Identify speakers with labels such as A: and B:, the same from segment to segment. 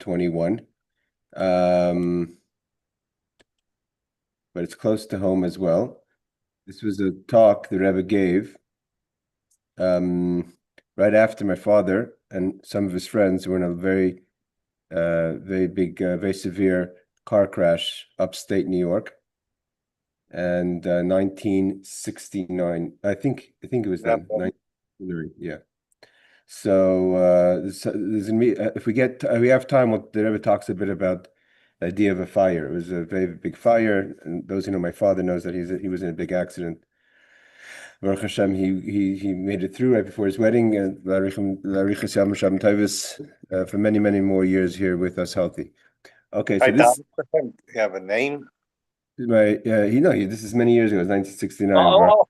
A: 21. But it's close to home as well. This was a talk the Rebbe gave right after my father and some of his friends were in a very big, very severe car crash upstate New York. And 1969, I think it was then. 1969, yeah. So if we have time, the Rebbe talks a bit about the idea of a fire. It was a very big fire, and those who know my father knows that he was in a big accident. Baruch Hashem, he made it through right before his wedding, and for many more years here with us, healthy. Okay, so this.
B: You have a name?
A: This is many years ago. It was 1969.
B: Oh.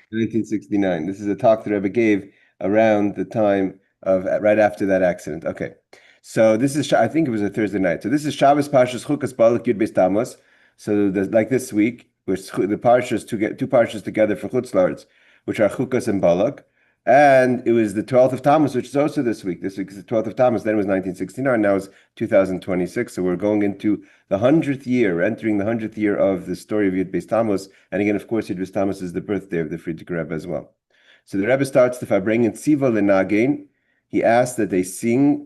A: 1969. This is a talk that Rebbe gave around the time of right after that accident. Okay, so this is, I think it was a Thursday night. So this is Shabbos Parshas Chukas Balak Yud-Beis Tammuz. So like this week, which the parshas to get two parshas together for Chutz La'aretz, which are Chukas and Balak, and it was the 12th of Tammuz, which is also this week. This week is the 12th of Tammuz. Then it was 1969. Now it's 2026. So we're going into the 100th year, entering the 100th year of the story of Yud-Beis Tammuz. And again, of course, Yud-Beis Tammuz is the birthday of the Friedrich Rebbe as well. So the Rebbe starts the Farbrengen Tziva Lenagein. He asked that they sing,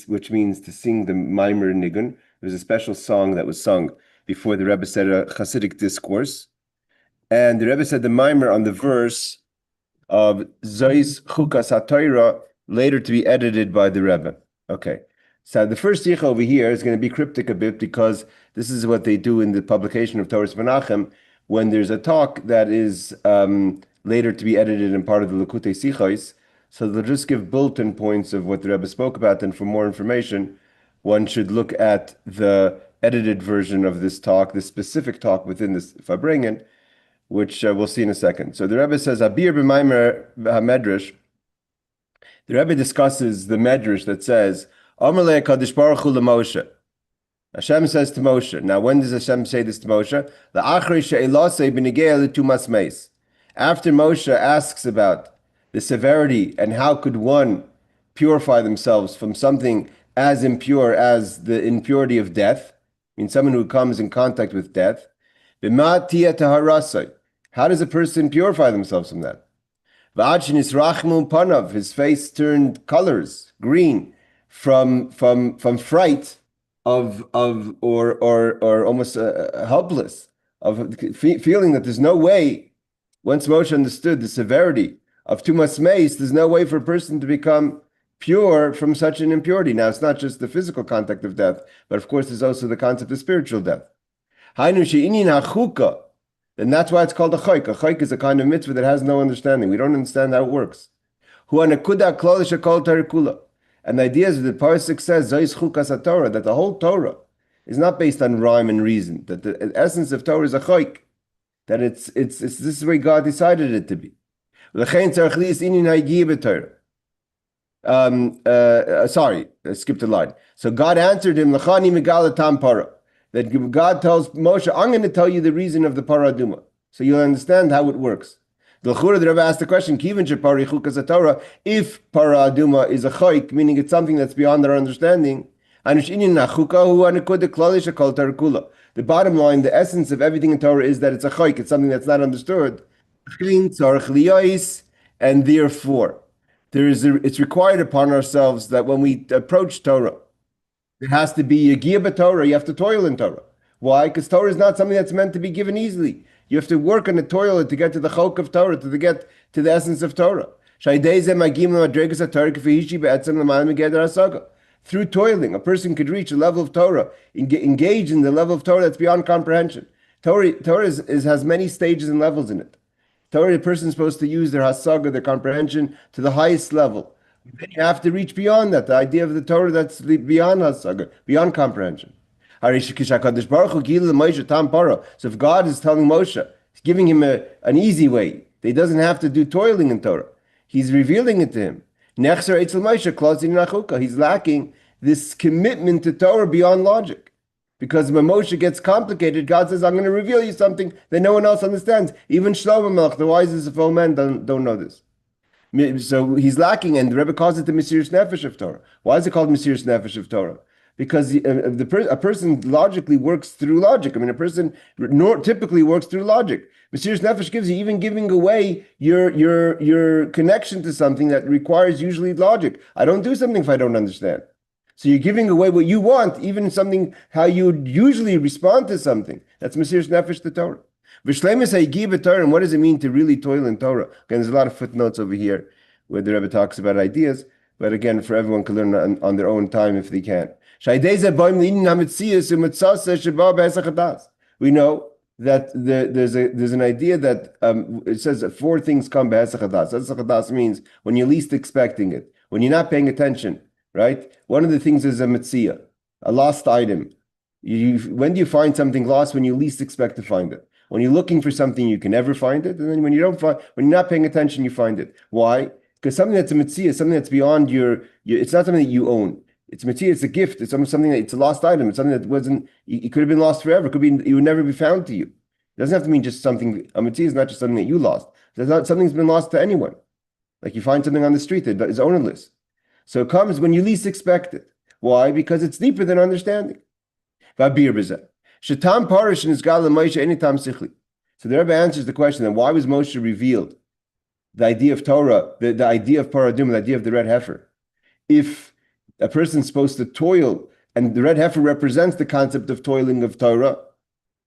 A: which means to sing the Maimer Nigun. There's a special song that was sung before the Rebbe said a Hasidic discourse. And the Rebbe said the Maimer on the verse of Zois Chukas HaTorah, later to be edited by the Rebbe. Okay, so the first Sicha over here is going to be cryptic a bit because this is what they do in the publication of Torah's Menachem when there's a talk that is later to be edited in part of the Likutei Sichos. So they'll just give bulletin points of what the Rebbe spoke about, and for more information, one should look at the edited version of this talk, the specific talk within this Farbrengen, which we'll see in a second. So the Rebbe says, Abir b'maimer ha-medrash. The Rebbe discusses the medrash that says, Amalei HaKadosh Baruch Hu l'Moshe. Hashem says to Moshe. Now, when does Hashem say this to Moshe? La'achrei she'elasei b'negei l'tumas meis. After Moshe asks about the severity and how could one purify themselves from something as impure as the impurity of death, I mean, someone who comes in contact with death, b'ma tiyah taharasai. How does a person purify themselves from that? Panav, his face turned colors, green, from fright or almost helpless, of feeling that there's no way. Once Moshe understood the severity of tumas meis, there's no way for a person to become pure from such an impurity. Now, it's not just the physical contact of death, but of course, there's also the concept of spiritual death. Then that's why it's called a chayk. A chayk is a kind of mitzvah that has no understanding. We don't understand how it works. And the idea is that Parshas says, that the whole Torah is not based on rhyme and reason, that the essence of Torah is a chayk, that it's this is the way God decided it to be. Sorry, I skipped a line. So God answered him, that God tells Moshe, I'm going to tell you the reason of the Parah Aduma, so you'll understand how it works. The Rebbe asked the question, if Parah Aduma is a chayk, meaning it's something that's beyond our understanding, the bottom line, the essence of everything in Torah is that it's a chayk, it's something that's not understood. And therefore, it's required upon ourselves that when we approach Torah, it has to be a Yagiyah Torah. You have to toil in Torah. Why? Because Torah is not something that's meant to be given easily. You have to work on the toil to get to the chok of Torah, to get to the essence of Torah. Through toiling, a person could reach a level of Torah, engage in the level of Torah that's beyond comprehension. Torah has many stages and levels in it. Torah, a person is supposed to use their hasaga, their comprehension, to the highest level. Then you have to reach beyond that, the idea of the Torah that's beyond hasaga, beyond comprehension. So if God is telling Moshe, he's giving him an easy way. He doesn't have to do toiling in Torah. He's revealing it to him. He's lacking this commitment to Torah beyond logic. Because when Moshe gets complicated, God says, I'm going to reveal you something that no one else understands. Even Shlomo Melech, the wisest of all men, don't know this. So he's lacking, and the Rebbe calls it the Mesiras Nefesh of Torah. Why is it called Mesiras Nefesh of Torah? Because a person logically works through logic. I mean, a person typically works through logic. Mesiras Nefesh gives you even giving away your connection to something that requires usually logic. I don't do something if I don't understand. So you're giving away what you want, even something how you usually respond to something. That's Mesiras Nefesh to Torah. V'shleimus ha'igib Torah, and what does it mean to really toil in Torah? Again, there's a lot of footnotes over here where the Rebbe talks about ideas, but again, for everyone can learn on their own time if they can. We know that there's an idea that it says that four things come be'esach hadas. Esach hadas means when you're least expecting it, when you're not paying attention, right? One of the things is a mitzia, a lost item. When do you find something lost? When you least expect to find it. When you're looking for something, you can never find it, and then when you're not paying attention, you find it. Why? Because something that's a mitzia, something that's beyond your it's not something that you own. It's mitzia, it's a gift. It's something that it's a lost item. It's something that wasn't. It could have been lost forever. It would never be found to you. It doesn't have to mean just something. A mitzia is not just something that you lost. Something's been lost to anyone. Like you find something on the street that is ownerless. So it comes when you least expect it. Why? Because it's deeper than understanding. Shatam Parish and Izgal Moshe anytime sichli. So the Rebbe answers the question: then why was Moshe revealed? The idea of Torah, the idea of paradum, the idea of the red heifer. If a person's supposed to toil, and the red heifer represents the concept of toiling of Torah,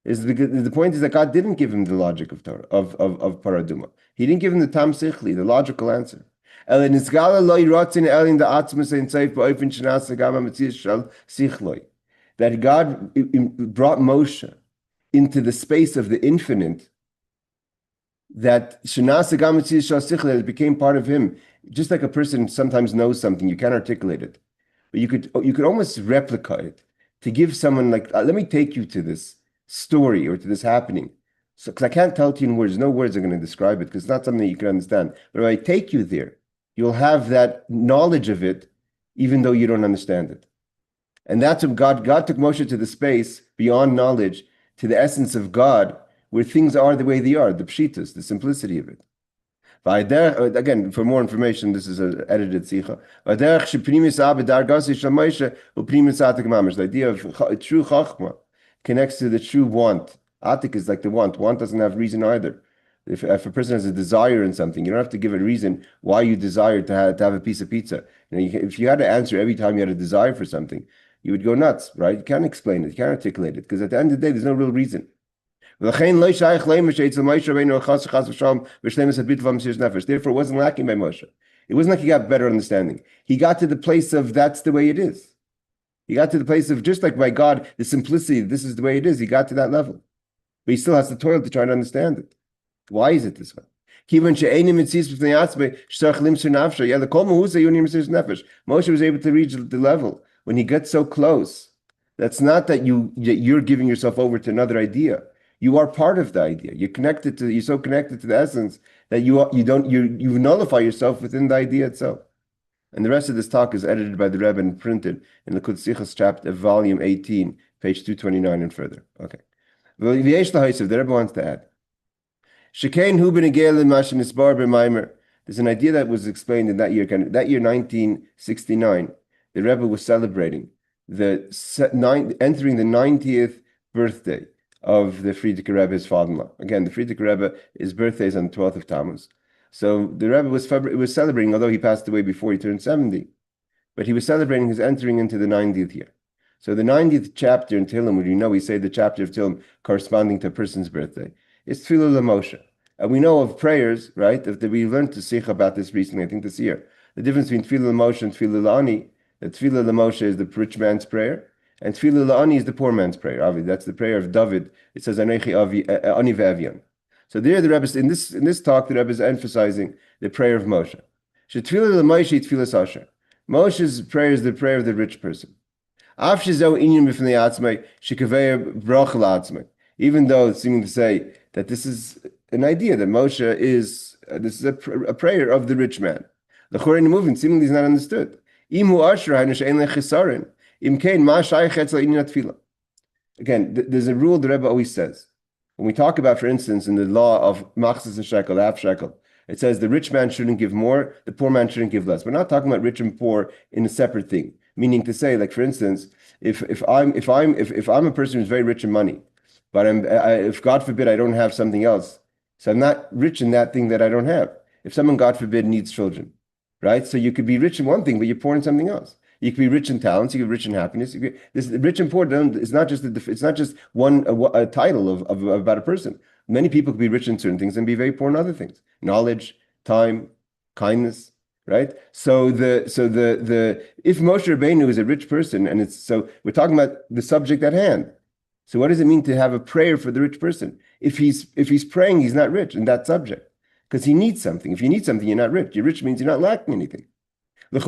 A: the point is that God didn't give him the logic of Torah of paraduma. He didn't give him the tam sichli, the logical answer. That God brought Moshe into the space of the infinite, that it became part of him. Just like a person sometimes knows something, you can't articulate it, but you could almost replicate it to give someone like, let me take you to this story or to this happening. So, because I can't tell it to you in words, no words are going to describe it because it's not something that you can understand. But if I take you there, you'll have that knowledge of it, even though you don't understand it. And that's what God took Moshe to the space beyond knowledge, to the essence of God, where things are the way they are, the pshitas, the simplicity of it. Again, for more information, this is an edited Sicha. The idea of true chachma connects to the true want. Atik is like the want. Want doesn't have reason either. If a person has a desire in something, you don't have to give a reason why you desire to have a piece of pizza. If you had to answer every time you had a desire for something, you would go nuts, right? You can't explain it, you can't articulate it, because at the end of the day, there's no real reason. Therefore, it wasn't lacking by Moshe. It wasn't like he got better understanding. He got to the place of that's the way it is. He got to the place of just like by God, the simplicity, this is the way it is. He got to that level. But he still has to toil to try to understand it. Why is it this way? Moshe was able to reach the level when he gets so close. That's not that you're giving yourself over to another idea. You are part of the idea. You're so connected to the essence that you nullify yourself within the idea itself. And the rest of this talk is edited by the Rebbe and printed in the Sicha chapter, volume 18, page 229 and further. Okay. The Rebbe wants to add. There's an idea that was explained in that year. That year, 1969, the Rebbe was celebrating entering the 90th birthday of the Frierdiker Rebbe, his father-in-law. Again, the Frierdiker Rebbe, his birthday is on the 12th of Tammuz. So the Rebbe was celebrating, although he passed away before he turned 70, but he was celebrating his entering into the 90th year. So the 90th chapter in Tehillim, we say the chapter of Tehillim corresponding to a person's birthday, is Tefillah L'Moshe. And we know of prayers, right? We learned to Sicha about this recently, I think this year. The difference between Tefillah L'Moshe and Tefillah L'Ani, that Tefillah L'Moshe is the rich man's prayer, and Tefillah L'Ani is the poor man's prayer. That's the prayer of David. It says, Anechi Ani Ve'avian. So there the Rebbe, in this talk, the Rebbe is emphasizing the prayer of Moshe. Tefillah L'Moshe, Tefillah Sasher. Moshe's prayer is the prayer of the rich person. Even though it's seeming to say that this is an idea that Moshe is, this is a prayer of the rich man. The Chorei movement seemingly is not understood. Again, there's a rule the Rebbe always says. When we talk about, for instance, in the law of machzis and shekel, half shekel, It says the rich man shouldn't give more, the poor man shouldn't give less. We're not talking about rich and poor in a separate thing. Meaning to say, like for instance, if I'm a person who's very rich in money, but if God forbid I don't have something else, so I'm not rich in that thing that I don't have. If someone, God forbid, needs children, right? So you could be rich in one thing, but you're poor in something else. You could be rich in talents. You could be rich in happiness. This rich and poor. It's not just one a title of about a person. Many people could be rich in certain things and be very poor in other things. Knowledge, time, kindness, right? So if Moshe Rabbeinu is a rich person, and we're talking about the subject at hand. So what does it mean to have a prayer for the rich person? If he's praying, he's not rich in that subject because he needs something. If you need something, you're not rich. You're rich means you're not lacking anything. If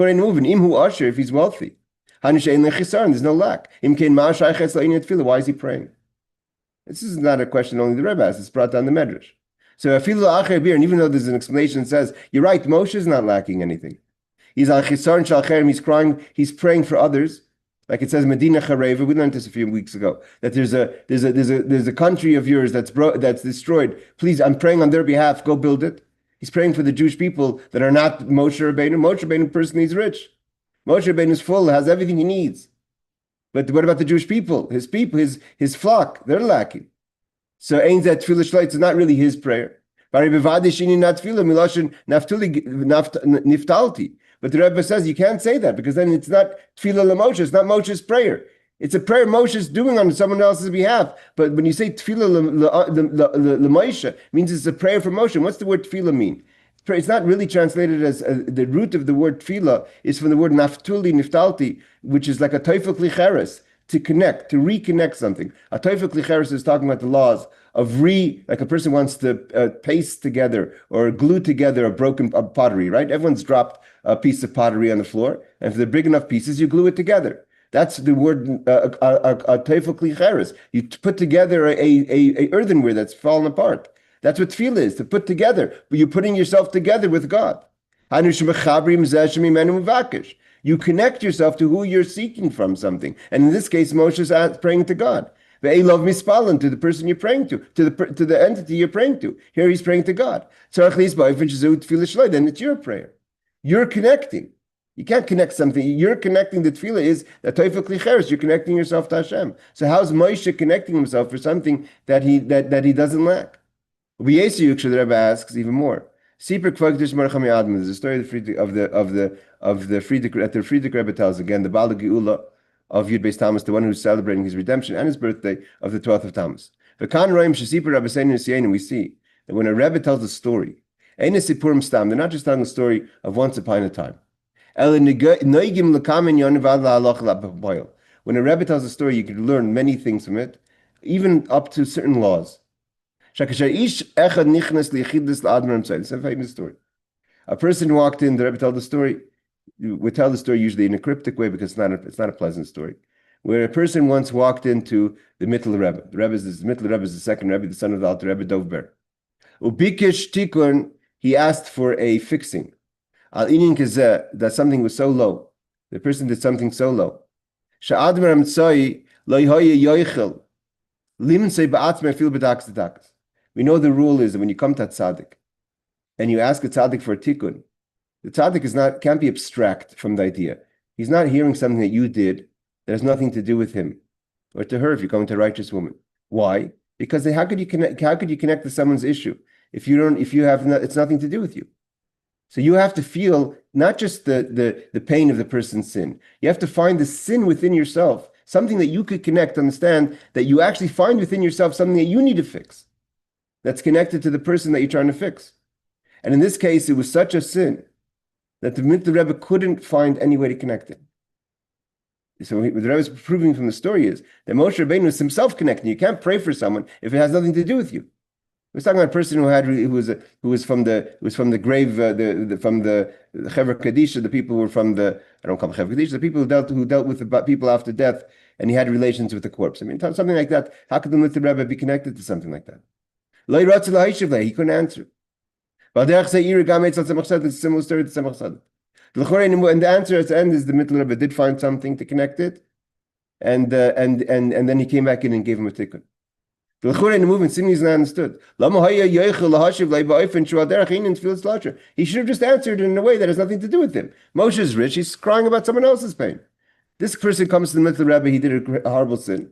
A: he's wealthy, there's no lack. Why is he praying? This is not a question only the Rebbe asks. It's brought down the Medrash. So and even though there's an explanation that says, you're right, Moshe is not lacking anything. He's al chisaron shel acherim, he's crying, he's praying for others. Like it says, Medina Chareva, we learned this a few weeks ago, that there's a country of yours that's destroyed. Please, I'm praying on their behalf, go build it. He's praying for the Jewish people that are not Moshe Rabbeinu. Moshe Rabbeinu personally is rich. Moshe Rabbeinu is full, has everything he needs. But what about the Jewish people? His people, his flock, they're lacking. So Ein Zeh Tefillah Shlo, it's not really his prayer. But the Rebbe says you can't say that because then it's not Tefillah LaMoshe, it's not Moshe's prayer. It's a prayer Moshe's doing on someone else's behalf. But when you say Tefillah LaMoshe, means it's a prayer for Moshe. What's the word Tefillah mean? It's not really translated as the root of the word Tefillah is from the word Naftuli, Niftalti, which is like a Teufel Klicheres, to connect, to reconnect something. A Teufel Klicheres is talking about the laws of like a person wants to paste together or glue together a broken pottery, right? Everyone's dropped a piece of pottery on the floor, and if they're big enough pieces, you glue it together. That's the word a teifel klicheres. You put together a earthenware that's fallen apart. That's what tefillah is, to put together. But you're putting yourself together with God. You connect yourself to who you're seeking from something. And in this case, Moshe is praying to God. To the person you're praying to the entity you're praying to. Here he's praying to God. Then it's your prayer. You're connecting. You can't connect something. You're connecting. The tefillah is that teifel klicheres. You're connecting yourself to Hashem. So how's Moshe connecting himself for something that he doesn't lack? The Rebbe asks even more. There's a story of the Friedrich that the Friedrich Rebbe tells again, the Balak of Yud-Beis Tammuz, the one who's celebrating his redemption and his birthday of the 12th of Tammuz. We see that when a Rebbe tells a story, they're not just telling a story of once upon a time. When a Rebbe tells a story, you can learn many things from it, even up to certain laws. It's a famous story. A person walked in, the Rebbe told the story. We tell the story usually in a cryptic way because it's not a pleasant story. Where a person once walked into the Mittel Rebbe. The Mittel Rebbe is the second Rebbe, the son of the Alter Rebbe Dovber. Ubikish tikun, he asked for a fixing. Al inin kazeh, that something was so low. The person did something so low. Sha'admar amtsai lo yoye yoichel. Limsei ba'atzmer fil b'dakas dakas. We know the rule is that when you come to a tzaddik and you ask a tzaddik for a tikkun, the tzaddik can't be abstract from the idea. He's not hearing something that you did that has nothing to do with him or to her if you're going to a righteous woman. Why? Because how could you connect to someone's issue if it's nothing to do with you? So you have to feel not just the pain of the person's sin. You have to find the sin within yourself, something that you could connect, understand that you actually find within yourself something that you need to fix. That's connected to the person that you're trying to fix. And in this case, it was such a sin that the Rebbe couldn't find any way to connect it. So what the Rebbe is proving from the story is that Moshe Rabbeinu is himself connecting. You can't pray for someone if it has nothing to do with you. We're talking about a person who was from the grave, from the Chevra Kadisha, the people who were from the, I don't call them Chevra Kadisha, the people who dealt with people after death, and he had relations with the corpse. I mean, something like that. How could the Rebbe be connected to something like that? He couldn't answer. It's a similar story to Tzemach Tzedek. And the answer at the end is the Mittel Rebbe did find something to connect it, and then he came back in and gave him a tikkun. The movement seemingly is not understood. He should have just answered in a way that has nothing to do with him. Moshe is rich, he's crying about someone else's pain. This person comes to the middle Rebbe, he did a horrible sin.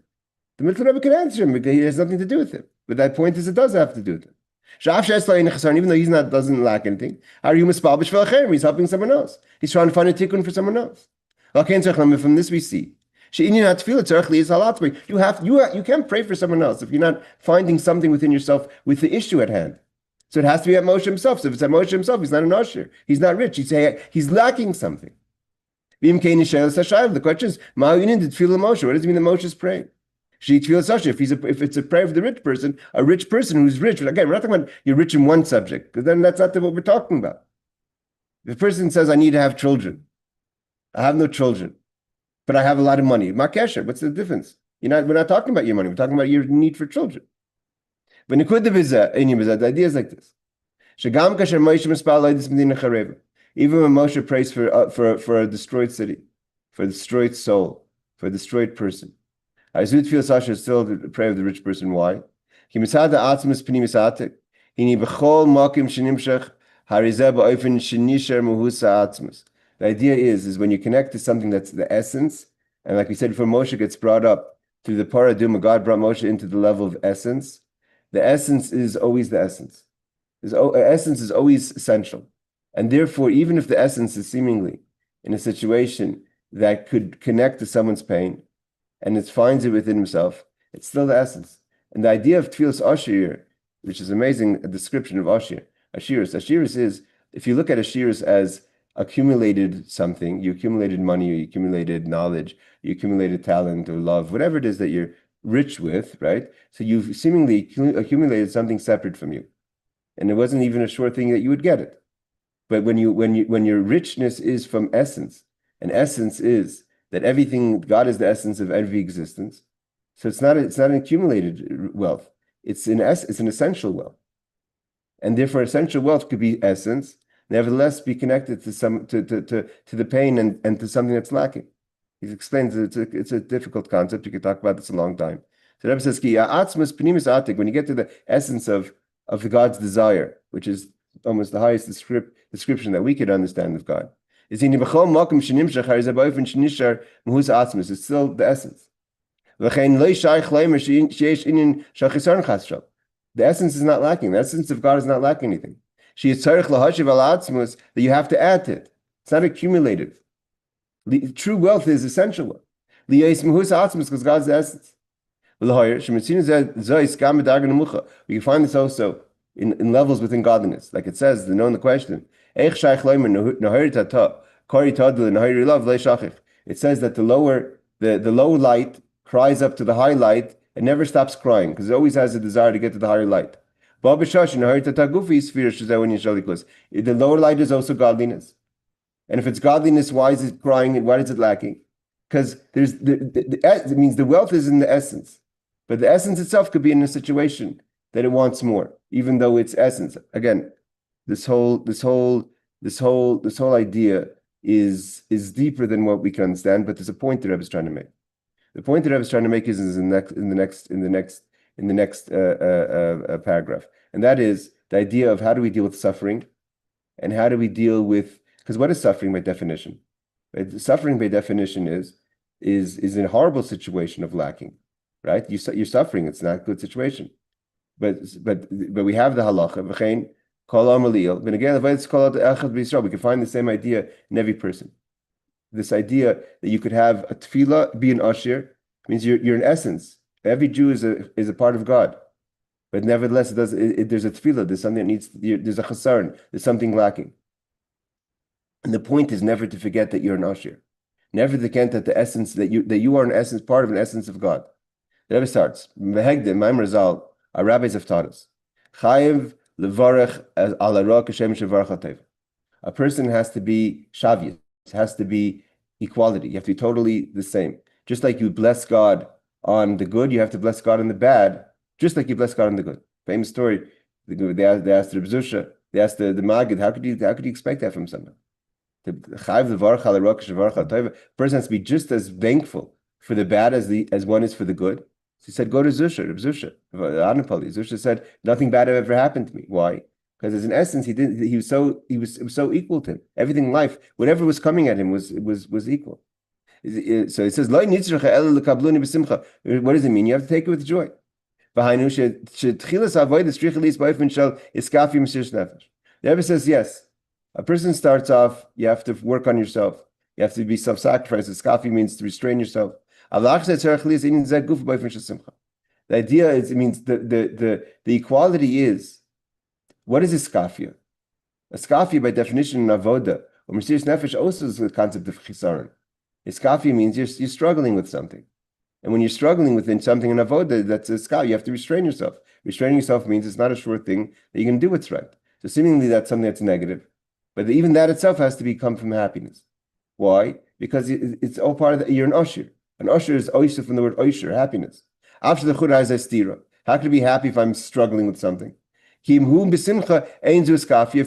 A: The middle Rebbe can answer him because he has nothing to do with him. But that point is, it does have to do with him. Even though doesn't lack anything, he's helping someone else. He's trying to find a tikkun for someone else. From this we see. You can't pray for someone else if you're not finding something within yourself with the issue at hand. So it has to be at Moshe himself. So if it's at Moshe himself, he's not an usher. He's not rich. He's lacking something. The question is, what does it mean that Moshe is praying? If it's a prayer for the rich person who's rich, again, we're not talking about you're rich in one subject, because then that's not what we're talking about. If a person says, I need to have children, I have no children, but I have a lot of money. Makesher, what's the difference? We're not talking about your money, we're talking about your need for children. But the idea is like this. Even when Moshe prays for a destroyed city, for a destroyed soul, for a destroyed person, Azut feels Sasha is still the prayer of the rich person. Why? The idea is when you connect to something that's the essence, and like we said before, Moshe gets brought up through the paraduma. God brought Moshe into the level of essence. The essence is always the essence. Essence is always essential. And therefore, even if the essence is seemingly in a situation that could connect to someone's pain, and it finds it within himself, it's still the essence. And the idea of Tfilas Ashir, which is amazing, a description of Ashiris is, if you look at Ashiris as accumulated something, you accumulated money, or you accumulated knowledge, you accumulated talent or love, whatever it is that you're rich with, right? So you've seemingly accumulated something separate from you. And it wasn't even a sure thing that you would get it. But when your richness is from essence, and essence is that everything, God is the essence of every existence. So it's not an accumulated wealth. It's an essential wealth. And therefore essential wealth could be essence, nevertheless be connected to the pain and to something that's lacking. He explains that it's a difficult concept. You could talk about this a long time. So the Rebbe says, when you get to the essence of the God's desire, which is almost the highest description that we could understand of God, it's still the essence. The essence is not lacking. The essence of God is not lacking anything. That you have to add to it. It's not accumulative. True wealth is essential wealth. Because God's the essence. We can find this also in levels within godliness. Like it says, the question. It says that the low light cries up to the high light and never stops crying because it always has a desire to get to the higher light. The lower light is also godliness. And if it's godliness, why is it crying and why is it lacking? Because it means the wealth is in the essence. But the essence itself could be in a situation that it wants more, even though it's essence. Again, this whole idea is deeper than what we can understand, but there's a point the Rebbe is trying to make. The point the Rebbe is trying to make is in the next paragraph, and that is the idea of how do we deal with suffering, and how do we deal with, because what is suffering by definition? Right? Suffering by definition is in a horrible situation of lacking, right? You're suffering; it's not a good situation, but we have the halacha. We can find the same idea in every person. This idea that you could have a tefillah be an ashir means you're in essence. Every Jew is a part of God, but nevertheless, there's a tefillah. There's something that there's a chasarn. There's something lacking, and the point is never to forget that you're an ashir. Never to forget that the essence that you are an essence, part of an essence of God. The Rebbe starts. Our rabbis have taught us. Chayiv levarech ala ra kashem shevarach hatev. A person has to be shavius. It has to be equality. You have to be totally the same. Just like you bless God on the good, you have to bless God on the bad, just like you bless God on the good. Famous story. They asked the Rebbe Zusha, they asked the Maggid, how could you expect that from someone? The person has to be just as thankful for the bad as one is for the good. So he said, go to Zusha, Reb Zusha, Anapali. Zusha said, nothing bad ever happened to me. Why? Because as in essence, he was so equal to him. Everything in life, whatever was coming at him was equal. So it says, what does it mean? You have to take it with joy. The Rebbe says, yes. A person starts off, you have to work on yourself. You have to be self-sacrifice. Skafi means to restrain yourself. The idea is, it means the equality is, what is a skafia? A skafia, by definition, in avoda, or Mesiras Nefesh also is the concept of chisaron. A skafia means you're struggling with something. And when you're struggling within something in avoda, that's a skafia. You have to restrain yourself. Restraining yourself means it's not a sure thing that you can do what's right. So seemingly that's something that's negative. But even that itself has to come from happiness. Why? Because it's all part of you're an usher. An usher is oisha from the word oisher, happiness. After the chura is stira. How can I be happy if I'm struggling with something? If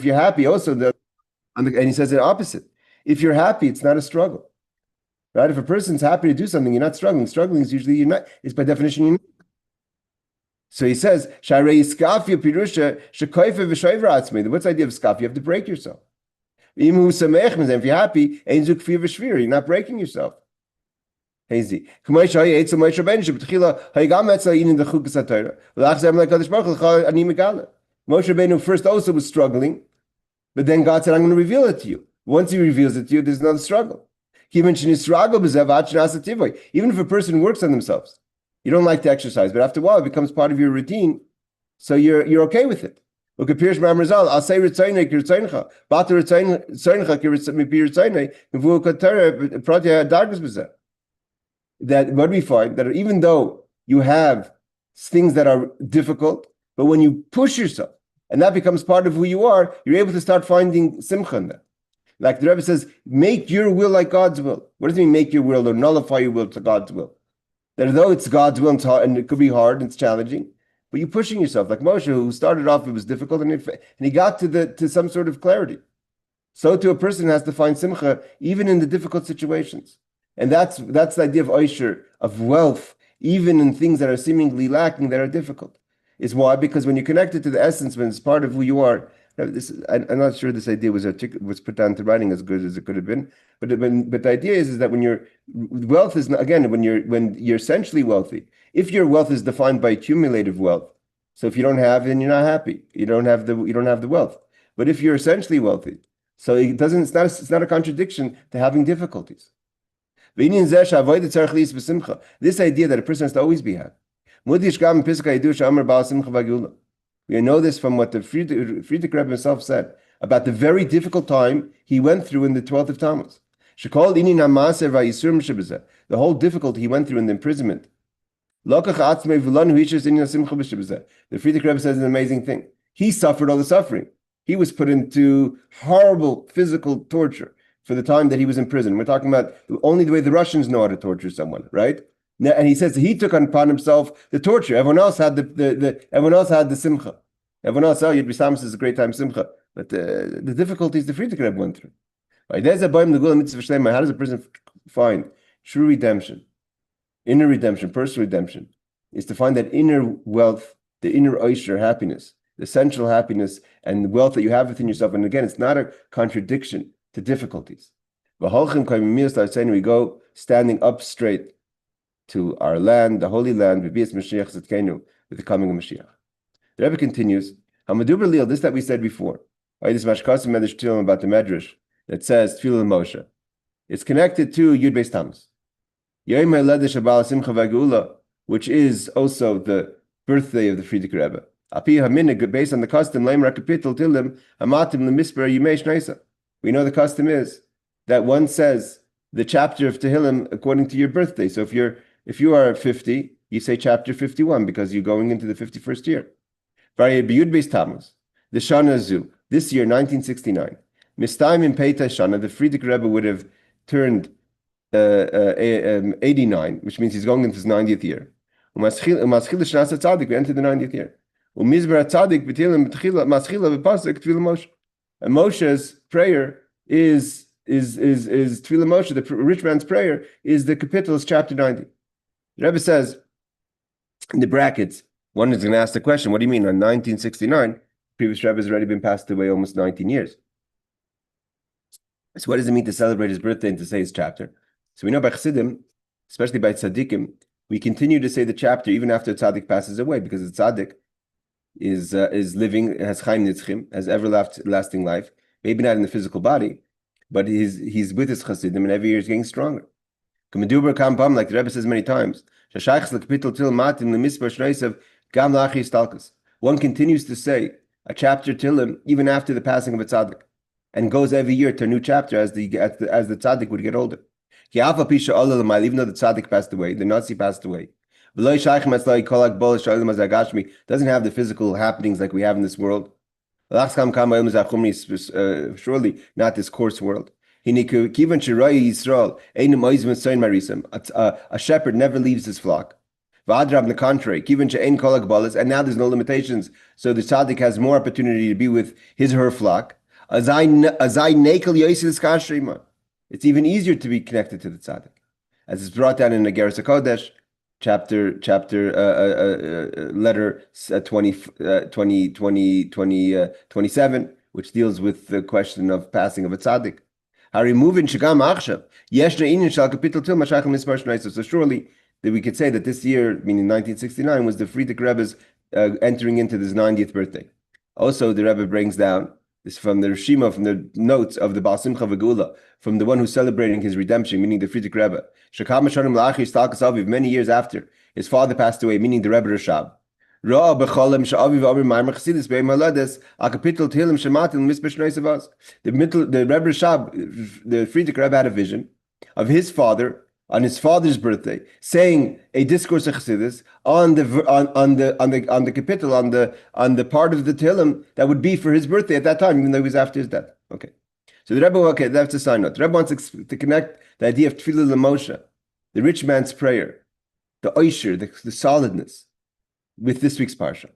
A: you're happy, also and he says the opposite. If you're happy, it's not a struggle. Right? If a person's happy to do something, you're not struggling. Struggling is usually you're not, it's by definition you're not. So he says, what's the idea of skaf? You have to break yourself. If you're happy, you're not breaking yourself. Moshe Rabbeinu first also was struggling, but then God said, I'm going to reveal it to you. Once he reveals it to you, there's another struggle. Even if a person works on themselves, you don't like to exercise, but after a while it becomes part of your routine, so you're okay with it. Look at Pirsh Mamrazal. I'll say Ritzaynei Kirtzayncha. Bata Ritzayncha Kirtzaynei. That what we find that even though you have things that are difficult, but when you push yourself and that becomes part of who you are, you're able to start finding simcha in that. Like the Rebbe says, make your will like God's will. What does it mean, make your will or nullify your will to God's will? That though it's God's will and it could be hard and it's challenging, but you're pushing yourself. Like Moshe, who started off, it was difficult, and he got to some sort of clarity. So too, a person has to find simcha even in the difficult situations. And that's the idea of oisher, of wealth, even in things that are seemingly lacking, that are difficult. Is why? Because when you're connected to the essence, when it's part of who you are, I'm not sure this idea was put down to writing as good as it could have been, but the idea is that when wealth is, again, when you're essentially wealthy, if your wealth is defined by accumulative wealth, so if you don't have, then you're not happy. You don't have the wealth. But if you're essentially wealthy, so it's not a contradiction to having difficulties. This idea that a person has to always be happy. We know this from what the Friedrich Rebbe himself said about the very difficult time he went through in the 12th of Tammuz. The whole difficulty he went through in the imprisonment. The Friedrich Rebbe says an amazing thing. He suffered all the suffering. He was put into horrible physical torture for the time that he was in prison. We're talking about only the way the Russians know how to torture someone, right? And he says he took upon himself the torture. Everyone else had everyone else had the simcha. Everyone else, Yud-Beis Tammuz is a great time simcha. But the difficulties the Friedrich Rebbe went through. Right? There's a boim l'gula mitzvah shleima. How does a person find true redemption, inner redemption, personal redemption? Is to find that inner wealth, the inner oisher, happiness, the essential happiness and wealth that you have within yourself. And again, it's not a contradiction to difficulties. We go standing up straight to our land, the Holy Land, with the coming of Mashiach. The Rebbe continues, this that we said before, this Mashkasim Medrash Tefillah about the Medrash that says Tefillah Moshe. It's connected to Yud-Beis Tammuz. Which is also the birthday of the Friedrich Rebbe. Based on the custom, we know the custom is that one says the chapter of Tehillim according to your birthday. So if you are 50, you say chapter 51 because you're going into the 51st year. Yud-Beis Tammuz, the Shana Zu, this year 1969. Mistayim in Peita Shana, the Friedrich Rebbe would have turned 89, which means he's going into his 90th year. We enter the 90th year. And Moshe's prayer is Tefillah Moshe, the rich man's prayer, is the capital, is chapter 90. The Rebbe says, In the brackets, one is going to ask the question, what do you mean on 1969? Previous Rebbe has already been passed away almost 19 years. So what does it mean to celebrate his birthday and to say his chapter? So we know by Chassidim, especially by tzaddikim, we continue to say the chapter even after a tzaddik passes away, because the tzaddik is living, has chaim nitzchim, has everlasting life, maybe not in the physical body, but he's with his Chassidim, and every year he's getting stronger. Like the Rebbe says many times, one continues to say a chapter Tillim even after the passing of a tzaddik, and goes every year to a new chapter as the tzaddik would get older. Even though the tzaddik passed away, the Nazi passed away, doesn't have the physical happenings like we have in this world. Surely not this coarse world. A shepherd never leaves his flock. On the contrary, and now there's no limitations, so the tzaddik has more opportunity to be with his or her flock. It's even easier to be connected to the tzaddik, as it's brought down in the Geras HaKodesh, letter 27, which deals with the question of passing of a tzaddik. So surely that we could say that this year, meaning 1969, was the Frierdiker Rebbe's entering into his 90th birthday. Also, the Rebbe brings down this from the Rishima, from the notes of the Baal Simcha V'Geula, from the one who's celebrating his redemption, meaning the Frierdiker Rebbe. Many years after his father passed away, meaning the Rebbe Rashab. The Rebbe Rashab, the Frierdiker Rebbe, had a vision of his father on his father's birthday, saying a discourse of Chassidus on the capital, on the part of the Tehillim that would be for his birthday at that time, even though he was after his death. Okay, so the Rebbe, that's a side note. The Rebbe wants to connect the idea of Tefillah L'Moshe, the rich man's prayer, the oisher, the solidness, with this week's parsha.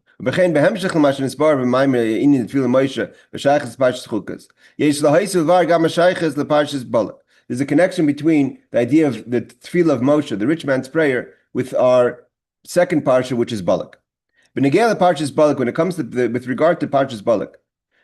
A: There's a connection between the idea of the tefillah of Moshe, the rich man's prayer, with our second parsha, which is Balak. When it comes to with regard to Parshas Balak,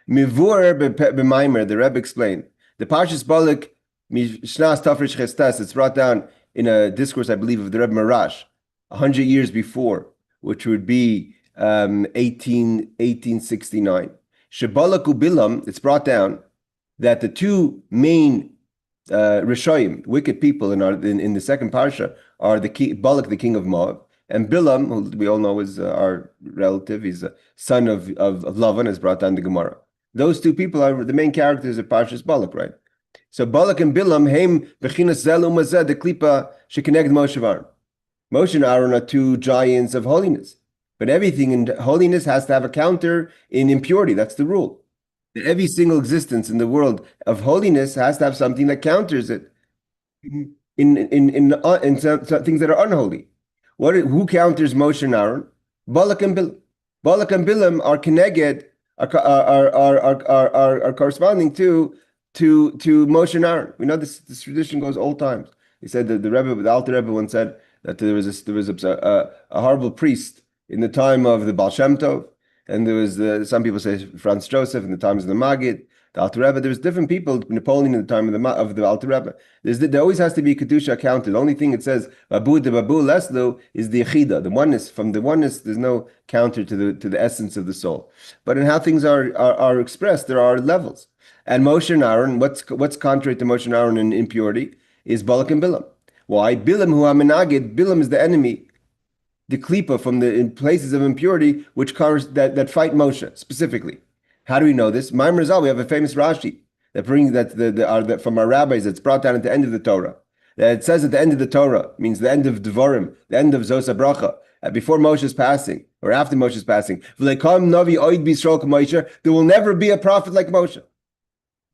A: the Rebbe explained, the Parshas Balak, it's brought down in a discourse, I believe, of the Rebbe Marash, 100 years before, which would be 1869. Shebalak ubilam, it's brought down that the two main Rishoyim, wicked people in the second parsha, are Balak, the king of Moab, and Bilam, who we all know is our relative. He's a son of Lavan, as brought down the Gemara. Those two people are the main characters of Parshas Balak, right? So Balak and Bilam, Heim Bechinas Zel Umazeh, the Klipa Shekineged Moshe Aaron. Moshe and Aaron are two giants of holiness, but everything in holiness has to have a counter in impurity. That's the rule. Every single existence in the world of holiness has to have something that counters it in some things that are unholy. Who counters Moshe and Aaron? Balak and Bilam. Balak and Bilam are connected, are corresponding to Moshe and Aaron. We know this tradition goes old times. He said that the Alter Rebbe once said that there was a horrible priest in the time of the Baal Shem Tov. And there was some people say Franz Joseph in the times of the Maggid, the Alter Rebbe. There's different people. Napoleon in the time of the Alter Rebbe. There always has to be kedusha counted. The only thing it says Babu de Babu Leslo is the Yechida, the oneness. From the oneness, there's no counter to the essence of the soul. But in how things are expressed, there are levels. And Moshe and Aaron, what's contrary to Moshe and Aaron in impurity is Balak and Bilam. Why? Bilam hu amenagid. Bilam is the enemy, the klipa from the places of impurity, which that fight Moshe specifically. How do we know this? Maimar Zal, we have a famous Rashi that brings that from our rabbis that's brought down at the end of the Torah. That it says at the end of the Torah means the end of Devarim, the end of Zos HaBracha, before Moshe's passing or after Moshe's passing. There will never be a prophet like Moshe.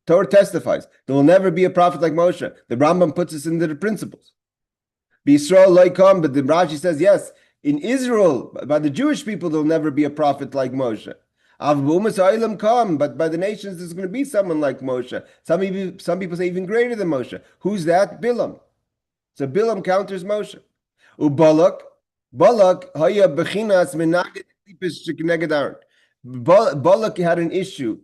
A: Torah testifies there will never be a prophet like Moshe. The Rambam puts us into the principles. B'Yisrael loikam, but the Rashi says yes. In Israel, by the Jewish people, there'll never be a prophet like Moshe. But by the nations, there's going to be someone like Moshe. Some people say even greater than Moshe. Who's that? Bilam. So Bilam counters Moshe. Ubalak, Balak haya bechinas menaged klipis shekneged Aaron. Balak had an issue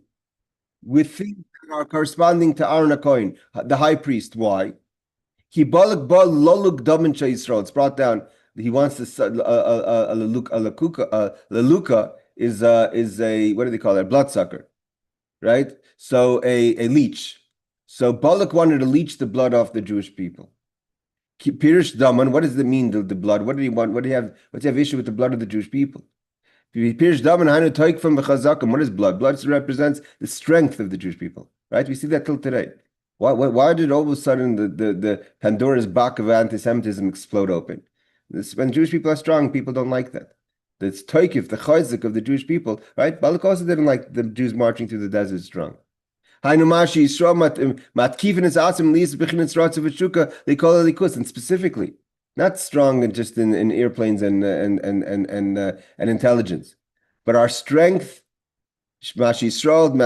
A: with things that are corresponding to Aaron HaKohen, the high priest. Why? He Balak bal loluk damin Yisrael. It's brought down. He wants to laluka is a what do they call it? A bloodsucker, right? So a leech. So Balak wanted to leech the blood off the Jewish people. Pirish daman. What does it mean? The blood. What did he want? What do you have? What's he have issue with the blood of the Jewish people? Pirish daman hanu toik from b'chazakim. What is blood? Blood represents the strength of the Jewish people, right? We see that till today. Why did all of a sudden the Pandora's box of anti-Semitism explode open? When Jewish people are strong, people don't like that. That's toikif, the chayzik of the Jewish people, right? Balak also didn't like the Jews marching through the desert strong. And specifically, not strong and just in airplanes and intelligence, but our strength. They strengthen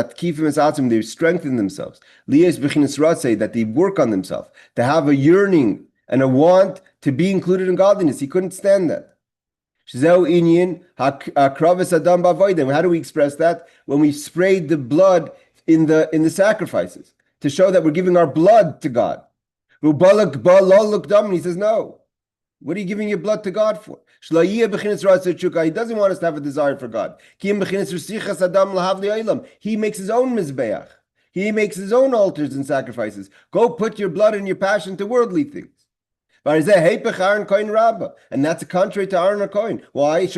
A: themselves. Say that they work on themselves, to have a yearning and a want to be included in godliness. He couldn't stand that. How do we express that? When we sprayed the blood in the sacrifices to show that we're giving our blood to God. He says, no. What are you giving your blood to God for? He doesn't want us to have a desire for God. He makes his own mizbeach. He makes his own altars and sacrifices. Go put your blood and your passion to worldly things. And that's contrary to Aaron HaKohen. Why?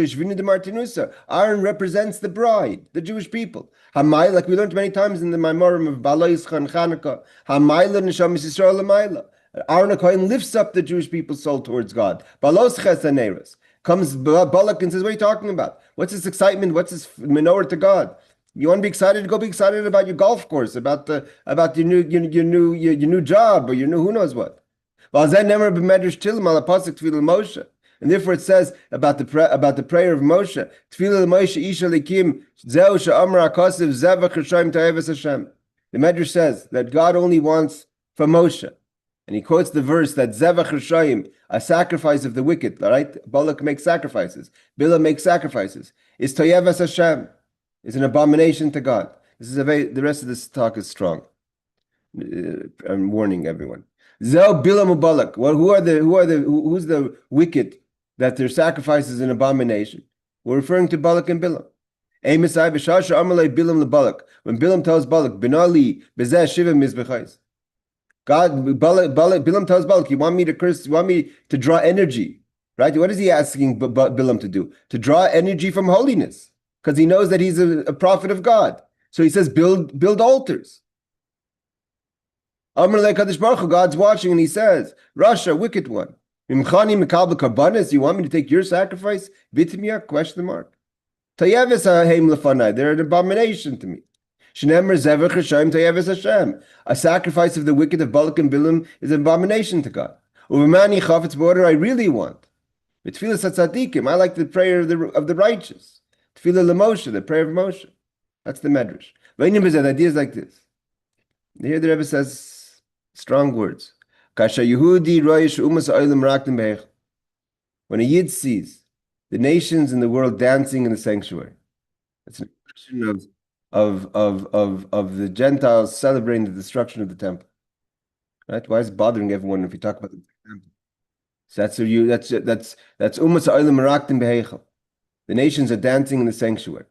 A: Aaron represents the bride, the Jewish people. Like we learned many times in the Maimorim of Balak and Chanukah. Aaron HaKohen lifts up the Jewish people's soul towards God. Comes Balak and says, what are you talking about? What's this excitement? What's this menorah to God? You want to be excited? Go be excited about your golf course, about your new job, or your new who knows what. And therefore it says about the prayer of Moshe. The Medrash says that God only wants for Moshe. And he quotes the verse that Zevach Rishayim, a sacrifice of the wicked, right? Balak makes sacrifices. Bilam makes sacrifices. Is Toyevas Hashem, is an abomination to God. The rest of this talk is strong. I'm warning everyone. Zel Bilam Balak. Well, who's the wicked that their sacrifice is an abomination? We're referring to Balak and Bilam. When Bilam tells Balak, Binali Bezeh Shiva Mizbechais. Bilam tells Balak, you want me to curse, you want me to draw energy, right? What is he asking Bilam to do? To draw energy from holiness, because he knows that he's a prophet of God. So he says, build altars. God's watching, and he says, Rasha, wicked one. You want me to take your sacrifice? Question mark. They're an abomination to me. A sacrifice of the wicked of Balak and Bilam is an abomination to God. I really want. I like the prayer of the righteous. The prayer of Moshe. That's the Medrash. The idea is like this. Here the Rebbe says strong words. When a Yid sees the nations in the world dancing in the sanctuary, it's an expression of the Gentiles celebrating the destruction of the temple. Right? Why is it bothering everyone if you talk about the temple? So that's Umas Ha'olam Meraktim Beheichel. The nations are dancing in the sanctuary.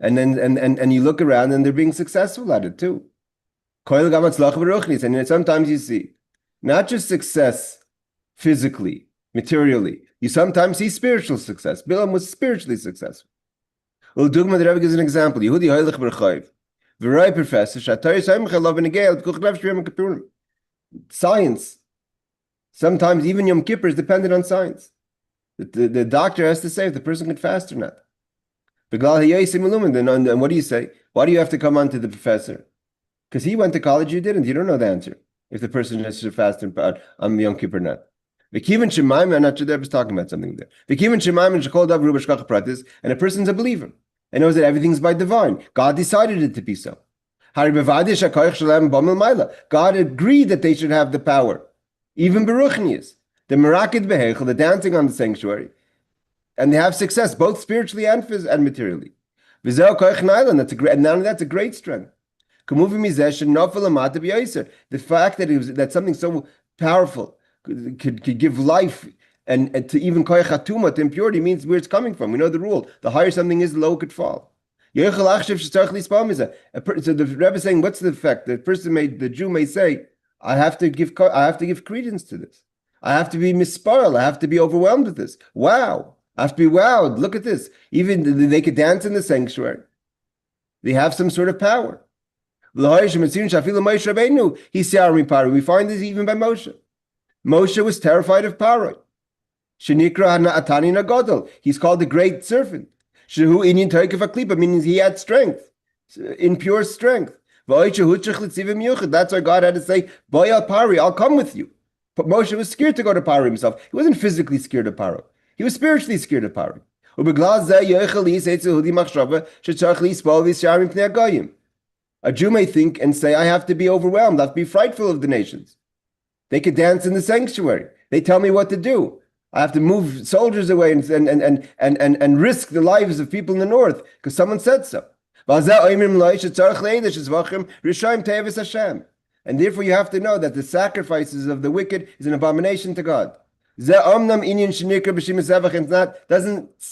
A: And you look around and they're being successful at it too. And sometimes you see not just success physically, materially, you sometimes see spiritual success. Bilam was spiritually successful. The Rebbe gives an example. Yehudi Heilich B'Rchayv. V'roi professor, science. Sometimes even Yom Kippur is dependent on science. The doctor has to say if the person can fast or not. And what do you say? Why do you have to come on to the professor? Because he went to college, you didn't. You don't know the answer. If the person has to fast on Yom Kippur or not. I'm not sure that I was talking about something there. And a person's a believer and knows that everything's by divine. God decided it to be so. God agreed that they should have the power, even Baruchnius. The merakid behechel, the dancing on the sanctuary, and they have success both spiritually and materially. V'zeh koich nylon, that's a great, and not only that's a great strength. The fact that something so powerful could give life and to even koich hatuma, to impurity, means where it's coming from. We know the rule: the higher something is, the lower it could fall. So the Rebbe is saying, what's the effect? The Jew may say, I have to give credence to this. I have to be misparel. I have to be overwhelmed with this. Wow! I have to be wowed. Look at this. Even they could dance in the sanctuary. They have some sort of power. We find this even by Moshe. Moshe was terrified of Paro. He's called the great serpent. Meaning he had strength, impure strength. That's why God had to say, Boy al Pari, I'll come with you. But Moshe was scared to go to Paro himself. He wasn't physically scared of Paro. He was spiritually scared of Paro. A Jew may think and say, I have to be overwhelmed, I have to be frightful of the nations. They could dance in the sanctuary. They tell me what to do. I have to move soldiers away and risk the lives of people in the north because someone said so. And therefore you have to know that the sacrifices of the wicked is an abomination to God. Doesn't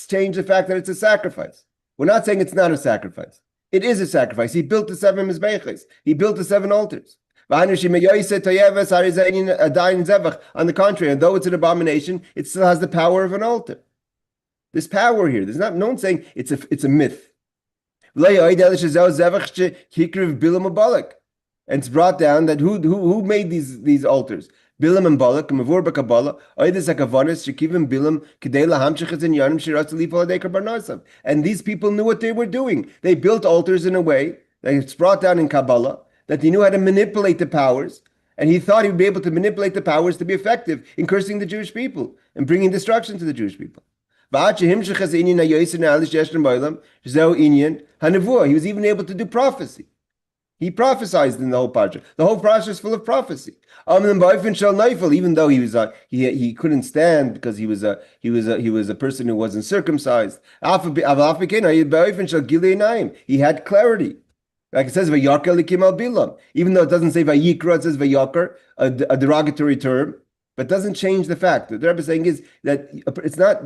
A: change the fact that it's a sacrifice. We're not saying it's not a sacrifice. It is a sacrifice. He built the 7 mizbeches. He built the 7 altars. On the contrary, though it's an abomination, it still has the power of an altar. There's power here. There's no one saying it's a myth. And it's brought down that who made these altars? Bilam and Balak, Mavur Bakabala, Oidis Akavanis, Shekivim Bilam, Kedela Hamshachas and Yanim Shiratali Paladekar Barnasam. And these people knew what they were doing. They built altars in a way that it's brought down in Kabbalah, that he knew how to manipulate the powers, and he thought he would be able to manipulate the powers to be effective in cursing the Jewish people and bringing destruction to the Jewish people. He was even able to do prophecy. He prophesied in the whole parsha. The whole parsha is full of prophecy. Even though he couldn't stand because he was a person who wasn't circumcised. He had clarity. Like it says Vayakar likim al bilam. Even though it doesn't say Vayikra, it says Vayakar, a derogatory term, but doesn't change the fact. What the Rebbe is saying is that it's not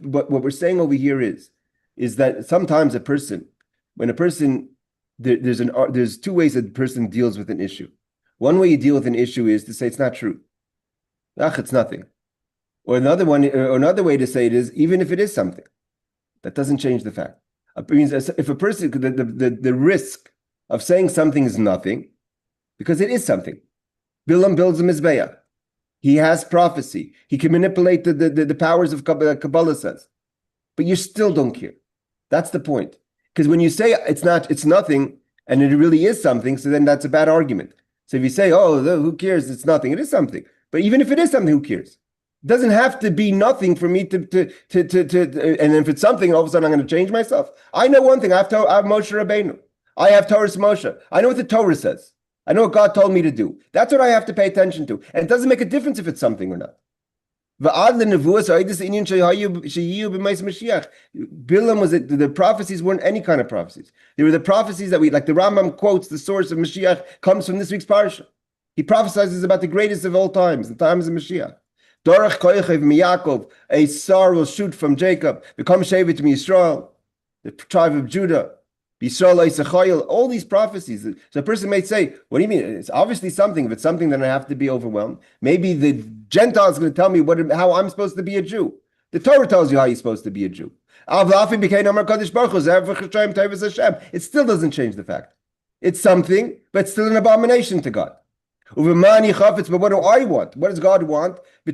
A: what we're saying over here is that sometimes there's 2 ways that a person deals with an issue. One way you deal with an issue is to say it's not true. It's nothing. Or another way to say it is, even if it is something, that doesn't change the fact. It means if a person, the risk of saying something is nothing, because it is something. Bilam builds a mizbeah. He has prophecy. He can manipulate the powers of Kabbalah says. But you still don't care. That's the point. Because when you say it's nothing, and it really is something, so then that's a bad argument. So if you say, who cares? It's nothing. It is something. But even if it is something, who cares? It doesn't have to be nothing for me to and if it's something, all of a sudden I'm going to change myself. I know one thing. I have Moshe Rabbeinu. I have Torah's Moshe. I know what the Torah says. I know what God told me to do. That's what I have to pay attention to. And it doesn't make a difference if it's something or not. Bilam was the prophecies weren't any kind of prophecies. They were the prophecies that like the Rambam quotes, the source of Mashiach comes from this week's parsha. He prophesies about the greatest of all times, the times of Mashiach. Dorach koyechev miyakov, a star will shoot from Jacob, become shevet Yisrael, the tribe of Judah. All these prophecies. So a person may say, what do you mean? It's obviously something. If it's something, then I have to be overwhelmed. Maybe the Gentile is going to tell me how I'm supposed to be a Jew. The Torah tells you how you're supposed to be a Jew. It still doesn't change the fact. It's something, but it's still an abomination to God. But what do I want? What does God want? The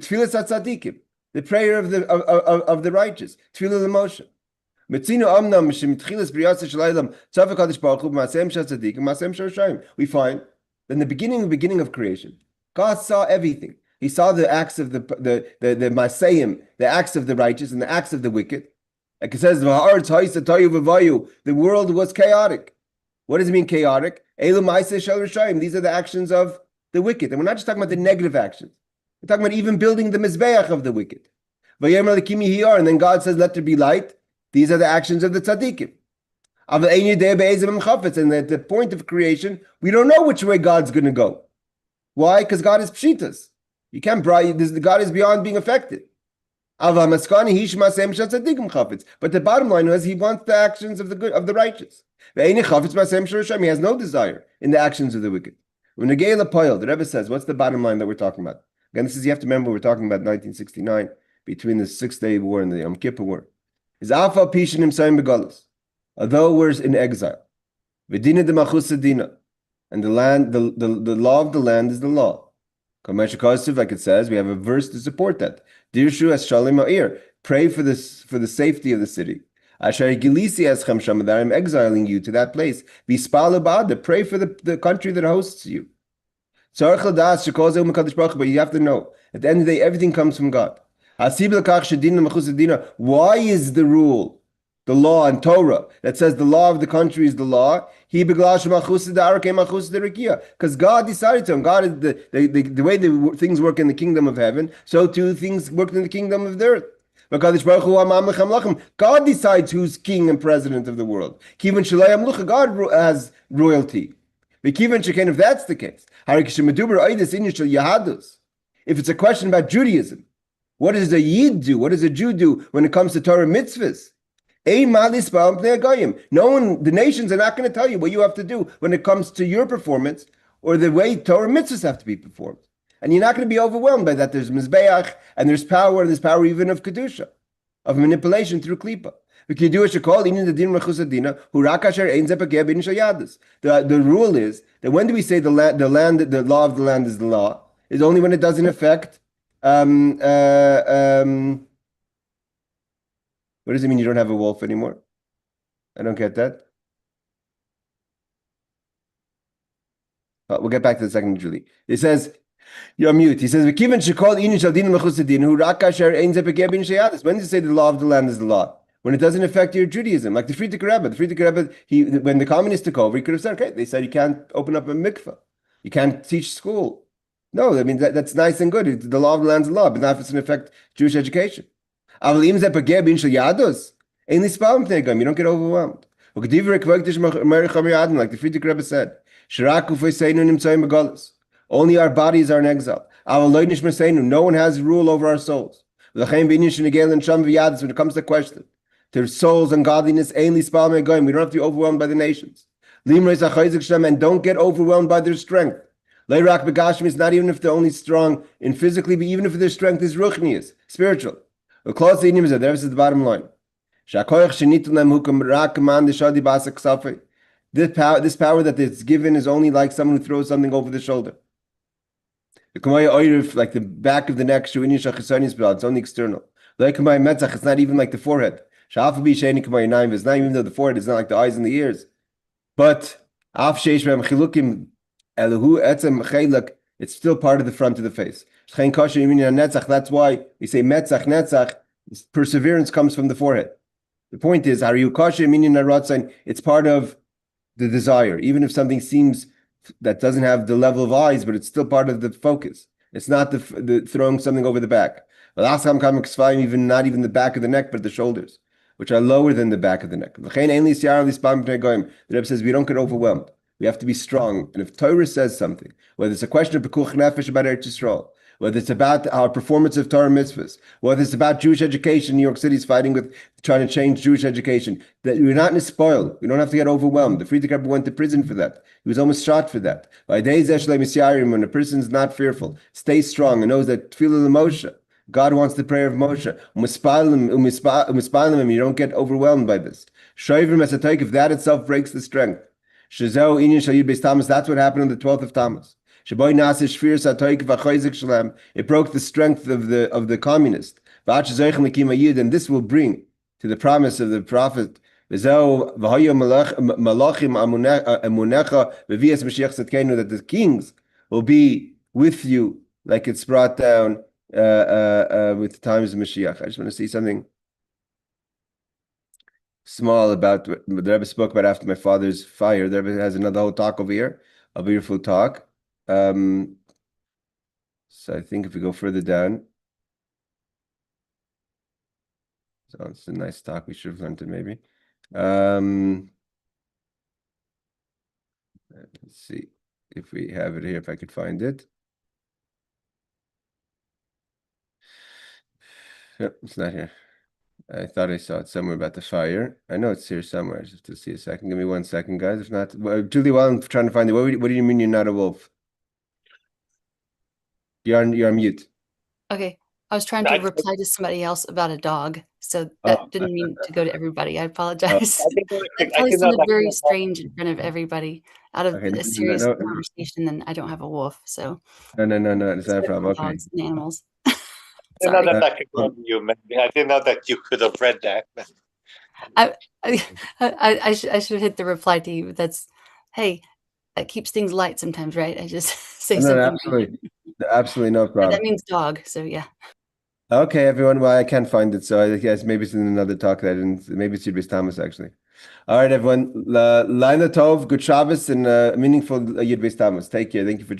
A: prayer of the righteous. Tefillah the Moshe. We find that in the beginning of creation, God saw everything. He saw the acts of the Masayim, the acts of the righteous and the acts of the wicked. Like it says, the world was chaotic. What does it mean chaotic? These are the actions of the wicked. And we're not just talking about the negative actions. We're talking about even building the Mizbeach of the wicked. And then God says, let there be light. These are the actions of the tzaddikim. And at the point of creation, we don't know which way God's going to go. Why? Because God is pshitas. You can't bribe. God is beyond being affected. But the bottom line was he wants the actions of the good, of the righteous. He has no desire in the actions of the wicked. When the Rebbe says, what's the bottom line that we're talking about? Again, this is, you have to remember, we're talking about 1969, between the 6-Day War and the Yom Kippur War. Although we're in exile, and the land, the law of the land is the law. Like it says, we have a verse to support that. Dirshu as Shalom Ha'ir. Pray for this, for the safety of the city. That I'm exiling you to that place. Pray for the country that hosts you. But you have to know, at the end of the day, everything comes from God. Why is the rule, the law and Torah, that says the law of the country is the law? Because God decided to. And God is the way the things work in the kingdom of heaven, so too things work in the kingdom of the earth. God decides who's king and president of the world. God has royalty. If that's the case, if it's a question about Judaism, what does a Yid do? What does a Jew do when it comes to Torah mitzvahs? No one, the nations are not going to tell you what you have to do when it comes to your performance or the way Torah mitzvahs have to be performed. And you're not going to be overwhelmed by that. There's Mizbeach, and there's power even of Kedusha, of manipulation through Klipa. The rule is that when do we say the law of the land is the law? Is only when it doesn't affect. What does it mean you don't have a wolf anymore? I don't get that. We'll get back to the second, Julie. It says, you're mute. He says, when does it say the law of the land is the law? When it doesn't affect your Judaism, like the Frierdiker Rebbe. The Frierdiker Rebbe, when the communists took over, he could have said, okay, they said you can't open up a mikveh. You can't teach school. No, I mean, that's nice and good. The law of the land is the law, but not if it's going to affect Jewish education. You don't get overwhelmed. Like the Frierdiker Rebbe said, only our bodies are in exile. No one has rule over our souls. When it comes to the question, there's souls and godliness. We don't have to be overwhelmed by the nations. And don't get overwhelmed by their strength. It's not even if they're only strong in physically, but even if their strength is ruchnius, spiritual. This is the bottom line. This power that it's given is only like someone who throws something over the shoulder. Like the back of the neck, it's only external. It's not even like the forehead. It's not even though the forehead is not like the eyes and the ears. But it's still part of the front of the face. That's why we say netzach. Perseverance comes from the forehead. The point is, it's part of the desire. Even if something seems that doesn't have the level of eyes, but it's still part of the focus. It's not the throwing something over the back. Even not even the back of the neck, but the shoulders, which are lower than the back of the neck. The Rebbe says we don't get overwhelmed. We have to be strong. And if Torah says something, whether it's a question of Pekuch Nefesh about Eretz Yisrael, whether it's about our performance of Torah mitzvahs, whether it's about Jewish education, New York City's fighting with trying to change Jewish education, that we're not in a spoil. We don't have to get overwhelmed. The Frierdiker Rebbe went to prison for that. He was almost shot for that. When a person is not fearful, stay strong and knows that Tefillah Moshe, God wants the prayer of Moshe. You don't get overwhelmed by this. If that itself breaks the strength. That's what happened on the 12th of Tammuz. It broke the strength of the communist. And this will bring to the promise of the prophet that the kings will be with you, like it's brought down with the times of Mashiach. I just want to see something small about what the Rebbe spoke about after my father's fire. The Rebbe has another whole talk over here, a beautiful talk. So So I think if we go further down, so it's a nice talk. We should have learned it maybe. Let's see if we have it here, if I could find it. Yep, it's not here. I thought I saw it somewhere about the fire. I know it's here somewhere. I just have to see a second. Give me 1 second, guys. If not, Julie, while I'm trying to find it, what do you mean you're not a wolf? You're on mute.
B: Okay. I was trying to reply to somebody else about a dog, so
A: Oh,
B: that didn't mean to go to everybody. I apologize.
C: I can
B: That
C: I
B: probably
C: cannot
B: sounded very
C: accept that.
B: strange in front of everybody. Out of
A: okay.
B: a serious conversation, then I don't have a wolf, so
A: No. It's not a problem. Okay.
B: dogs and animals.
C: I didn't know
B: Sorry.
C: that that could go to you, man. I didn't know that you could have read that.
B: I should have hit the reply to you. That's, hey, that keeps things light sometimes, right? I just say
A: No,
B: something.
A: absolutely no
B: That
A: problem.
B: means dog, so yeah.
A: Okay, everyone. Well, I can't find it, so I guess maybe it's in another talk that I didn't. Maybe it's Yud-Beis Tammuz actually. All right, everyone. Laila Tov, good Shabbos, and meaningful Yud-Beis Tammuz. Take care. Thank you for joining.